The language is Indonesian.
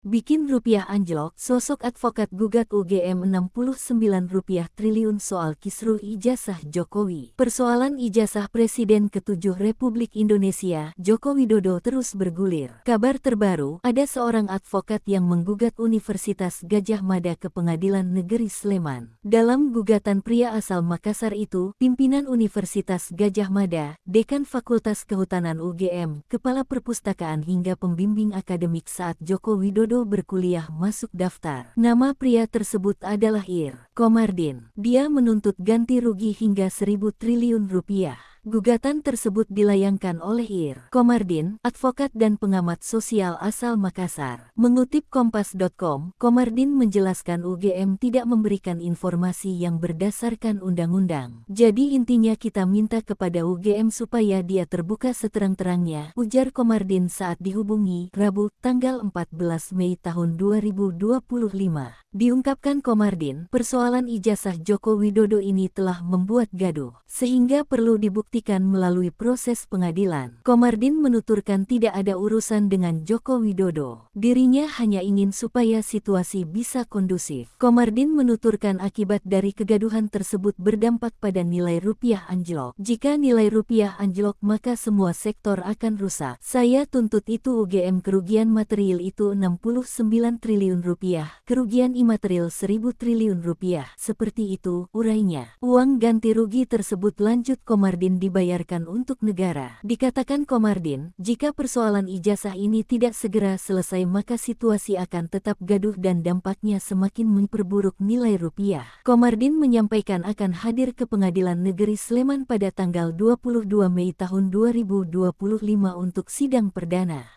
Bikin rupiah anjlok, sosok advokat gugat UGM Rp69 triliun soal kisruh ijazah Jokowi. Persoalan ijazah Presiden ke-7 Republik Indonesia, Joko Widodo terus bergulir. Kabar terbaru, ada seorang advokat yang menggugat Universitas Gadjah Mada ke Pengadilan Negeri Sleman. Dalam gugatan pria asal Makassar itu, pimpinan Universitas Gadjah Mada, Dekan Fakultas Kehutanan UGM, Kepala Perpustakaan hingga pembimbing akademik saat Joko Widodo berkuliah masuk daftar. Nama pria tersebut adalah Ir. Komardin. Dia menuntut ganti rugi hingga 1.000 triliun rupiah. Gugatan tersebut dilayangkan oleh Ir. Komardin, advokat dan pengamat sosial asal Makassar. Mengutip Kompas.com, Komardin menjelaskan UGM tidak memberikan informasi yang berdasarkan undang-undang. Jadi intinya kita minta kepada UGM supaya dia terbuka seterang-terangnya, ujar Komardin saat dihubungi Rabu, tanggal 14 Mei tahun 2025. Diungkapkan Komardin, persoalan ijazah Joko Widodo ini telah membuat gaduh, sehingga perlu dibuktikan melalui proses pengadilan. Komardin menuturkan tidak ada urusan dengan Joko Widodo. Dirinya hanya ingin supaya situasi bisa kondusif. Komardin menuturkan akibat dari kegaduhan tersebut berdampak pada nilai rupiah anjlok. Jika nilai rupiah anjlok maka semua sektor akan rusak. Saya tuntut itu UGM kerugian material itu 69 triliun rupiah, kerugian imaterial 1.000 triliun rupiah. Seperti itu, urainya. Uang ganti rugi tersebut lanjut Komardin dibayarkan untuk negara. Dikatakan Komardin, jika persoalan ijazah ini tidak segera selesai maka situasi akan tetap gaduh dan dampaknya semakin memperburuk nilai rupiah. Komardin menyampaikan akan hadir ke Pengadilan Negeri Sleman pada tanggal 22 Mei tahun 2025 untuk sidang perdana.